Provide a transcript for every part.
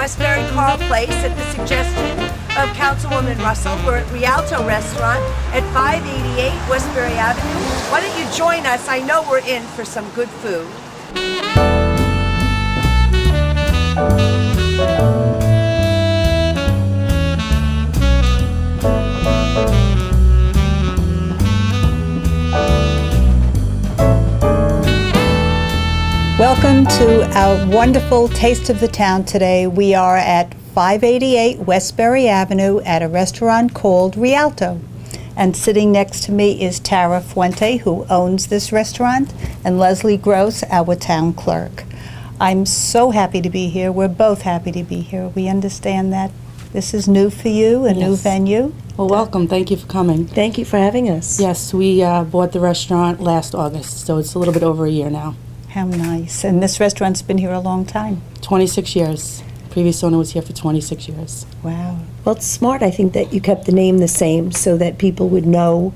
Westbury Carl Place at the suggestion of Councilwoman Russell. We're at Rialto Restaurant at 588 Westbury Avenue. Why don't you join us? I know we're in for some good food. Welcome to our wonderful Taste of the Town today. We are at 588 Westbury Avenue at a restaurant called Rialto. And sitting next to me is Tara Fuente, who owns this restaurant, and Leslie Gross, our town clerk. I'm so happy to be here. We're both happy to be here. We understand that this is new for you, a new venue. Well, welcome. Thank you for coming. Thank you for having us. Yes, we bought the restaurant last August, so it's a little bit over a year now. How nice. And this restaurant's been here a long time. 26 years. Previous owner was here for 26 years. Wow. Well, it's smart, I think, that you kept the name the same so that people would know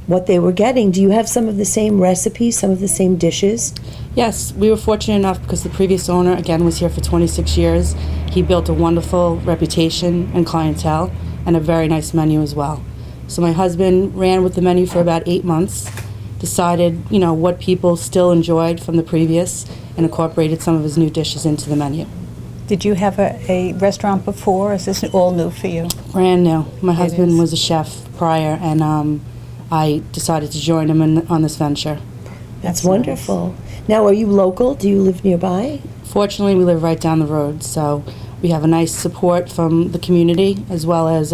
what they were getting. Do you have some of the same recipes, some of the same dishes? Yes, we were fortunate enough because the previous owner, again, was here for 26 years. He built a wonderful reputation and clientele and a very nice menu as well. So my husband ran with the menu for about 8 months, decided, what people still enjoyed from the previous, and incorporated some of his new dishes into the menu. Did you have a restaurant before, or is this all new for you? Brand new. My husband was a chef prior, and I decided to join him on this venture. That's wonderful. Nice. Now, are you local? Do you live nearby? Fortunately, we live right down the road, so we have a nice support from the community as well as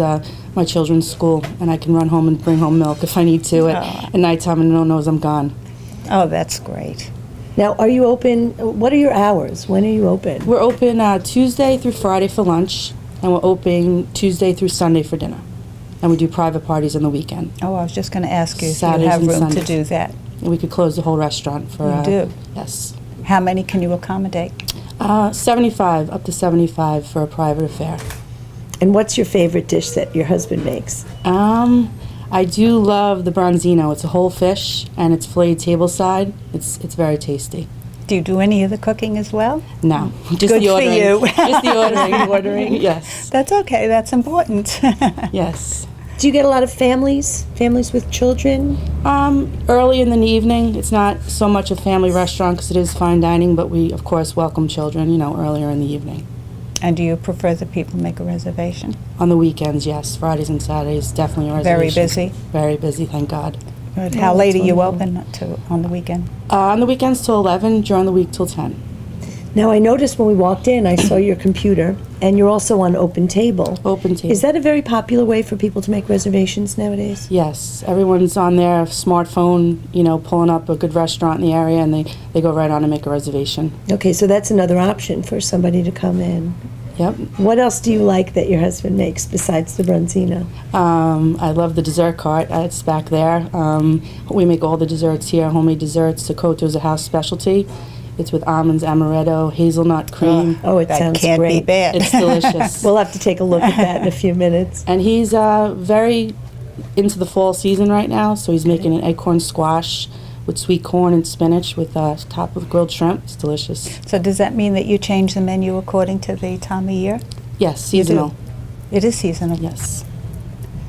my children's school, and I can run home and bring home milk if I need to at nighttime and no one knows I'm gone. Oh, that's great. Now, are you open? What are your hours? When are you open? We're open Tuesday through Friday for lunch, and we're open Tuesday through Sunday for dinner. And we do private parties on the weekend. Oh, I was just going to ask you if Saturdays you have and room Sundays. to do that. And we could close the whole restaurant for... You do? Yes. How many can you accommodate? 75, up to 75 for a private affair. And what's your favorite dish that your husband makes? I do love the bronzino. It's a whole fish, and it's filleted tableside. It's very tasty. Do you do any of the cooking as well? No, just Good the ordering. for you. Just the ordering. Yes. That's okay. That's important. Yes. Do you get a lot of families with children? Early in the evening. It's not so much a family restaurant because it is fine dining, but we, of course, welcome children, earlier in the evening. And do you prefer that people make a reservation? On the weekends, yes. Fridays and Saturdays, definitely a reservation. Very busy? Very busy, thank God. Good. How late are you open on the weekend? On the weekends till 11, during the week till 10. Now, I noticed when we walked in, I saw your computer, and you're also on Open Table. Open Table. Is that a very popular way for people to make reservations nowadays? Yes. Everyone's on their smartphone, pulling up a good restaurant in the area, and they go right on and make a reservation. Okay, so that's another option for somebody to come in. Yep. What else do you like that your husband makes besides the bronzino? I love the dessert cart. It's back there. We make all the desserts here, homemade desserts. Sokoto is a house specialty. It's with almonds, amaretto, hazelnut cream. Oh, it that sounds can't great. be bad. It's delicious. We'll have to take a look at that in a few minutes. And he's very into the fall season right now, so he's making an acorn squash with sweet corn and spinach with top of grilled shrimp. It's delicious. So does that mean that you change the menu according to the time of year? Yes, seasonal. It is seasonal. Yes.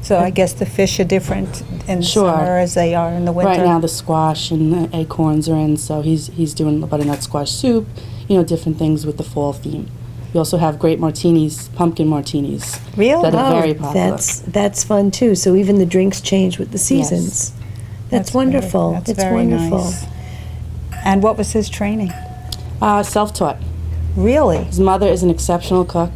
So I guess the fish are different in Sure. summer as they are in the winter. Right now the squash and the acorns are in, so he's doing butternut squash soup, different things with the fall theme. We also have great martinis, pumpkin martinis. Really? That are very popular. That's fun too. So even the drinks change with the seasons. That's wonderful. That's it's very wonderful. nice. And what was his training? Self-taught. Really? His mother is an exceptional cook,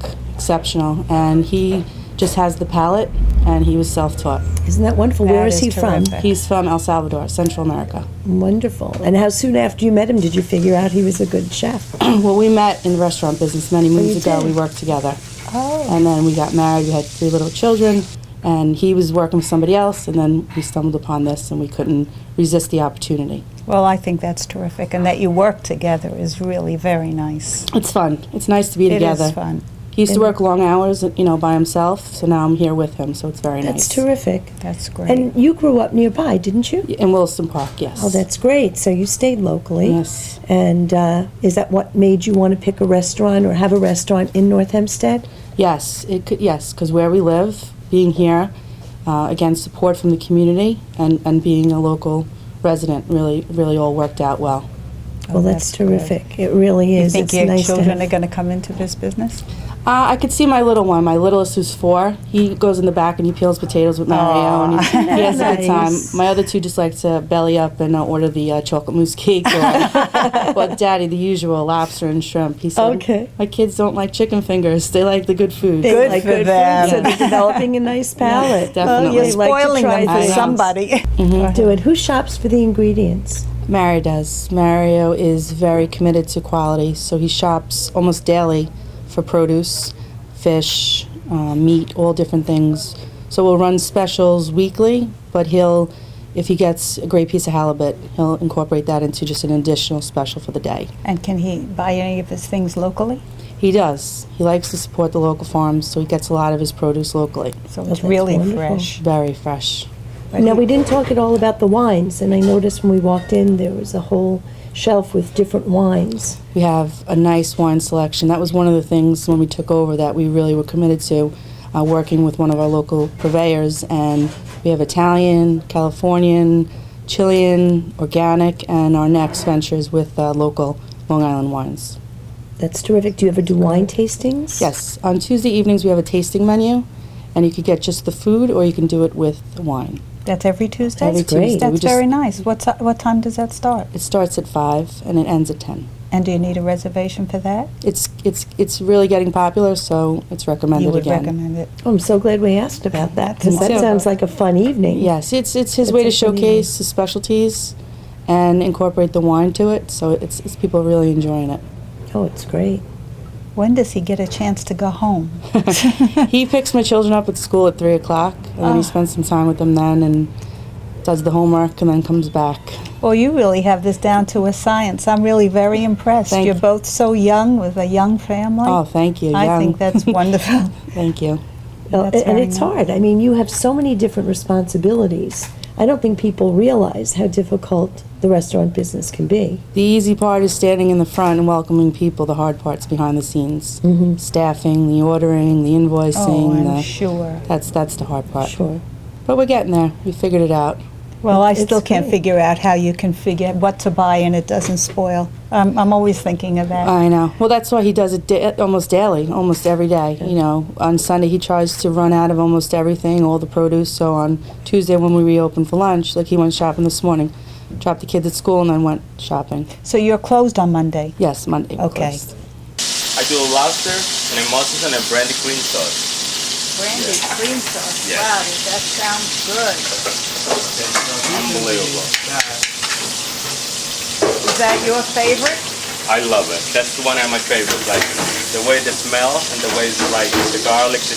and he just has the palate, and he was self-taught. Isn't that wonderful? Where is he from? terrific. He's from El Salvador, Central America. Wonderful. And how soon after you met him did you figure out he was a good chef? Well, we met in the restaurant business many moons you ago. did? We worked together. Oh. And then we got married. We had 3 little children, and he was working with somebody else, and then we stumbled upon this, and we couldn't resist the opportunity. Well, I think that's terrific. And that you work together is really very nice. It's fun. It's nice to be together. It is fun. He used to work long hours, by himself, so now I'm here with him, so it's very That's nice. terrific. That's great. And you grew up nearby, didn't you? In Wilson Park, yes. Oh, that's great. So you stayed locally. Yes. And is that what made you want to pick a restaurant or have a restaurant in North Hempstead? Yes, because where we live, being here, again, support from the community and being a local resident really all worked out well. Well, that's terrific. It really You is. think It's your nice to children are have. going to come into this business? I could see my little one, my littlest who's 4. He goes in the back and he peels potatoes with Mario, and he has a good time. Nice. My other 2 just like to belly up and order the chocolate mousse cake, but Daddy, the usual lobster and shrimp. He said, Okay. my kids don't like chicken fingers; they like the good food. They Good like for good them. food, so they're developing a nice palate. definitely. You're They like to spoiling try them for things. somebody. Do it. Who shops for the ingredients? Mario does. Mario is very committed to quality, so he shops almost daily for produce, fish, meat, all different things. So we'll run specials weekly, but if he gets a great piece of halibut, he'll incorporate that into just an additional special for the day. And can he buy any of his things locally? He does. He likes to support the local farms, so he gets a lot of his produce locally. So Oh, it's that's really wonderful. fresh. Very fresh. Now, we didn't talk at all about the wines, and I noticed when we walked in, there was a whole shelf with different wines. We have a nice wine selection. That was one of the things when we took over that we really were committed to, working with one of our local purveyors. And we have Italian, Californian, Chilean, organic, and our next ventures with local Long Island wines. That's terrific. Do you ever do wine tastings? Yes, on Tuesday evenings we have a tasting menu, and you could get just the food or you can do it with the wine. That's every Tuesday? Every great. Tuesday. That's very nice. What time does that start? It starts at 5 and it ends at 10. And do you need a reservation for that? It's really getting popular, so it's recommended You would again. recommend it. Oh, I'm so glad we asked about that, because Me that too. sounds like a fun evening. Yes, it's his It's way to a fun showcase his specialties and incorporate the wine to it. So it's people really enjoying it. Oh, it's great. When does he get a chance to go home? He picks my children up at school at 3:00, and then he spends some time with them then and does the homework and then comes back. Well, you really have this down to a science. I'm really very impressed. Thank You're you. both so young with a young family. Oh, thank you. I young. think that's wonderful. Thank you. Well, That's and very it's nice. hard. I mean, you have so many different responsibilities. I don't think people realize how difficult the restaurant business can be. The easy part is standing in the front and welcoming people. The hard part's behind the scenes. Staffing, the ordering, the invoicing. Oh, I'm sure. That's the hard part. Sure. But we're getting there. We figured it out. Well, I It's still can't great. figure out how you can figure what to buy and it doesn't spoil. I'm always thinking of that. I know. Well, that's why he does it almost daily, almost every day. You know, on Sunday he tries to run out of almost everything, all the produce. So on Tuesday when we reopen for lunch, like he went shopping this morning, dropped the kids at school and then went shopping. So you're closed on Monday? Yes, Monday. we're Okay. closed. I do a lobster, an emulsion, and a brandy cream sauce. Brandy cream sauce. Yes. Wow, that sounds good. Unbelievable. Is that your favorite? I love it. That's one of my favorites. Like the way the smell and the way it's like the garlic. It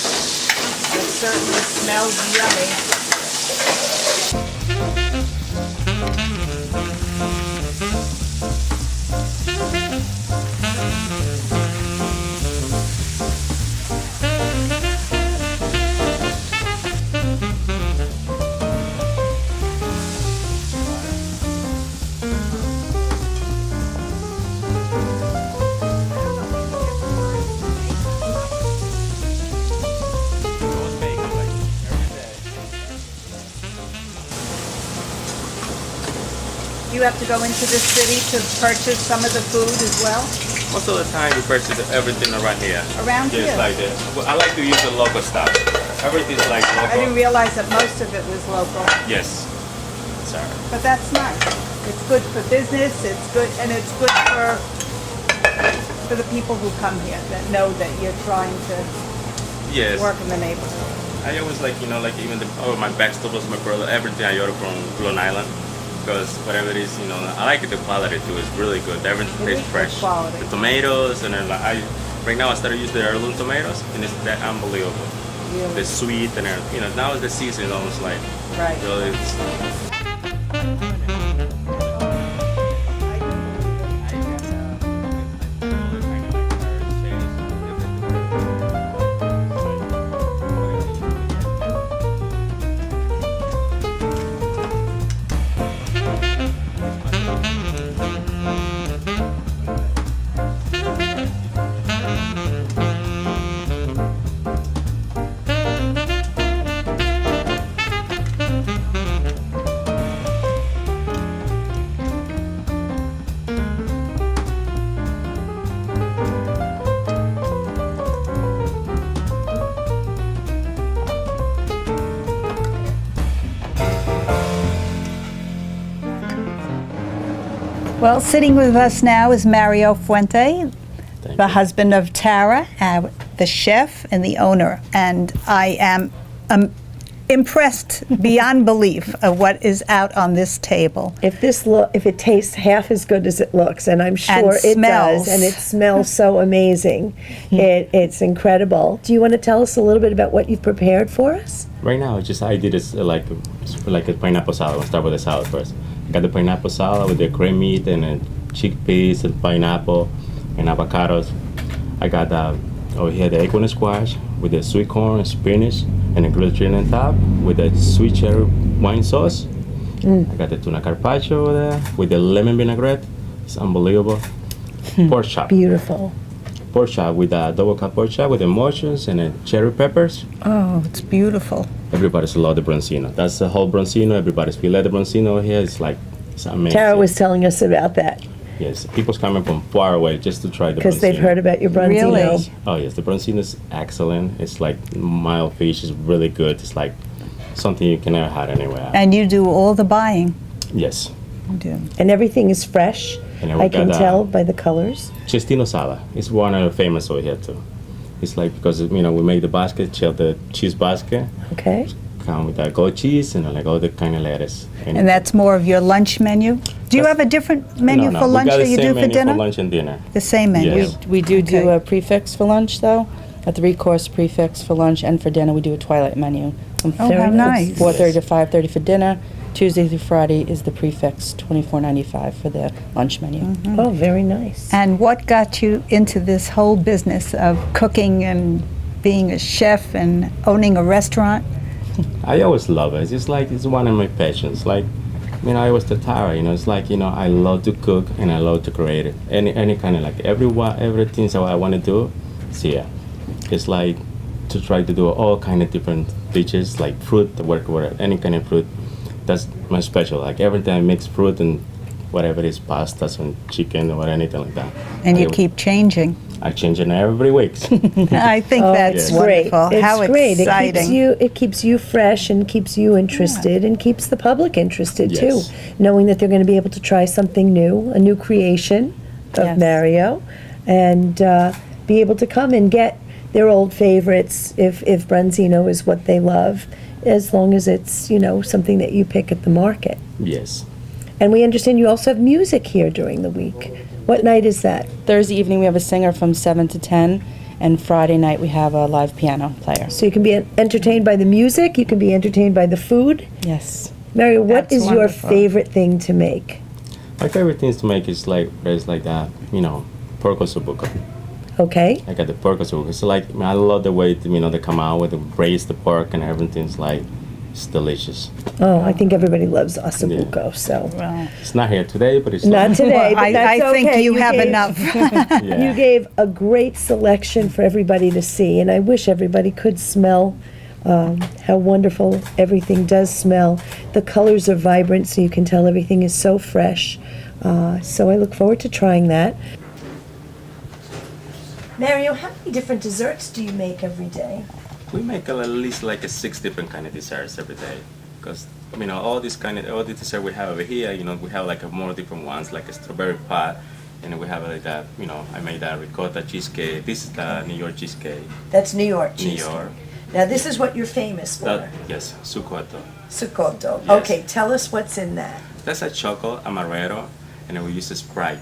certainly smells yummy. You have to go into the city to purchase some of the food as well? Most of the time we purchase everything around here. Around Just here? like this. Well, I like to use the local stuff. Everything's like I didn't local. realize that most of it was local, Yes. Sorry. but that's nice. It's good for business, it's good, and it's good for the people who come here, that know that you're trying to Yes. work in the neighborhood. I always like, like even my vegetables, my brother, everything I order from Long Island. Because whatever it is, I like it, the quality too. It's really good. Everything It tastes is good fresh. quality. The tomatoes, and then right now I started using the heirloom tomatoes, and it's that unbelievable. Really? The sweet and everything. Now the season is almost like Right. really. Well, sitting with us now is Mario Fuente, Thank the you. husband of Tara, the chef and the owner. And I am impressed beyond belief of what is out on this table. If it tastes half as good as it looks, and I'm sure it smells. does, and it smells so amazing, it's incredible. Do you want to tell us a little bit about what you've prepared for us? Right now, I did it like a pineapple salad. I'll start with the salad first. I got the pineapple salad with the cream meat and chickpeas and pineapple and avocados. I got over here the acorn squash with the sweet corn, spinach, and a grilled chicken on top with the sweet cherry wine sauce. I got the tuna carpaccio over there with the lemon vinaigrette. It's unbelievable. Pork chop. Beautiful. Pork chop with a double cut pork chop with the mushrooms and the cherry peppers. Oh, it's beautiful. Everybody's love the bronzino. That's the whole bronzino. Everybody's filet the bronzino here. It's amazing. Tara was telling us about that Yes, people's coming from far away just to try the because they've bronzino. heard about your bronzino. Really? Oh yes, the bronzino is excellent. It's like mild fish. It's really good. It's like something you can never have anywhere. And you do all the buying. Yes. You do. And everything is fresh. And then we I can got, tell by the colors. Cestino salad. It's one of the famous over here too. It's like because we make the basket, the cheese basket, Okay. come with that goat cheese and like all the kind of lettuce. And that's more of your lunch menu? Do you have a different menu No, for we lunch got that the you same do for menu dinner? For lunch and dinner. The same menu? Yes. We do Okay. a prefix for lunch, though. A 3-course prefix for lunch, and for dinner we do a twilight menu. From Oh, how nice. 4:30 to 5:30 for dinner. Tuesday through Friday is the prefix, $24.95 for the lunch menu. Oh, very nice. And what got you into this whole business of cooking and being a chef and owning a restaurant? I always love it. It's one of my passions. Like, I always tell Tara, it's like, I love to cook and I love to create it. Any kind of like everything that I want to do, it's here. It's like to try to do all kind of different dishes, like fruit, work with any kind of fruit. That's my special. Like every time I mix fruit and whatever it is, pastas and chicken or anything like that. And you I- keep changing. I change it every week. I think that's yes. Great. wonderful. It's How great. exciting. It keeps you fresh and keeps you interested and keeps the public interested Yes. too, knowing that they're going to be able to try something new, a new creation of Yes. Mario, and be able to come and get their old favorites if Bronzino is what they love, as long as it's something that you pick at the market. Yes. And we understand you also have music here during the week. What night is that? Thursday evening we have a singer from 7 to 10, and Friday night we have a live piano player. So you can be entertained by the music, you can be entertained by the food. Yes. Mario, what That's is your wonderful. favorite thing to make? My favorite things to make is like that, pork ossobuco. Okay? I got the pork ossobuco. It's like I love the way they come out with the braise the pork and everything's like it's delicious. Oh, I think everybody loves ossobuco, so. Well, It's not here today, but it's Not today, but I that's think okay. you have gave- enough. Yeah. You gave a great selection for everybody to see, and I wish everybody could smell how wonderful everything does smell. The colors are vibrant, so you can tell everything is so fresh. So I look forward to trying that. Mario, how many different desserts do you make every day? We make at least like 6 different kind of desserts every day, because all the dessert we have over here, we have like more different ones, like a strawberry pot, and we have like that. I made that ricotta cheesecake. This is the New York cheesecake. That's New York New cheesecake. York. Now, this is what you're famous for. That, yes, sucotto. Sucotto. Yes. Okay, tell us what's in that. That's a chocolate amaretto, and then we use a Sprite.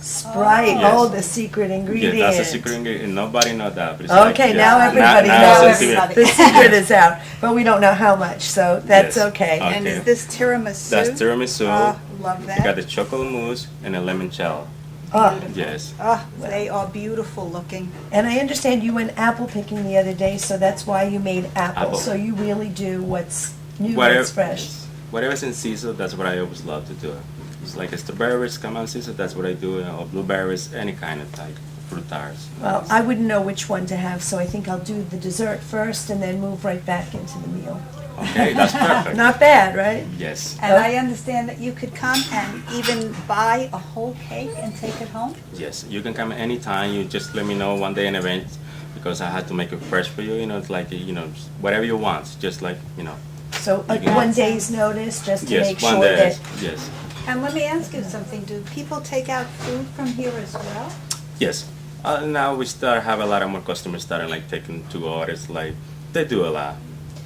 Sprite. Yes. Oh, the secret ingredient. Yeah, that's a secret ingredient. Nobody knows that. But it's Okay, like, now yeah, everybody now knows. it's a secret. The secret is out, but we don't know how much, so that's Yes. okay. Okay. And is this tiramisu? That's tiramisu. Love We that. got the chocolate mousse and a lemon shell. Oh, Yes. They are beautiful looking. and I understand you went apple picking the other day, so that's why you made apple. Apple. So you really do what's new, what's fresh. Whatever's in season, that's what I always love to do. It's like a strawberries come out in season, that's what I do, or blueberries, any kind of like fruit tarts. Well, I wouldn't know which one to have, so I think I'll do the dessert first and then move right back into the meal. Okay, that's perfect. Not bad, right? Yes. And I understand that you could come and even buy a whole cake and take it home? Yes, you can come anytime. You just let me know one day in advance because I had to make it fresh for you. It's like whatever you want. Just like So You can- one day's notice, just to yes, make one sure day. that Yes. And let me ask you something. Do people take out food from here as well? Yes. Now we start have a lot of more customers starting like taking 2 orders. Like they do a lot.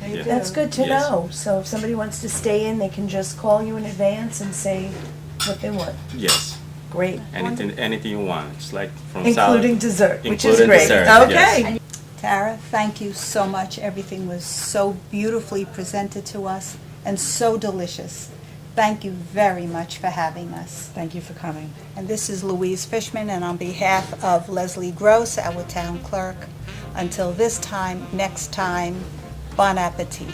Yeah. That's good to Yes. know. So if somebody wants to stay in, they can just call you in advance and say what they want. Yes. Great. Anything you want. It's like from Including salad. dessert, which is Including great. dessert, Okay. yes. Tara, thank you so much. Everything was so beautifully presented to us and so delicious. Thank you very much for having us. Thank you for coming. And this is Louise Fishman, and on behalf of Leslie Gross, our town clerk, until this time, next time, bon appetit.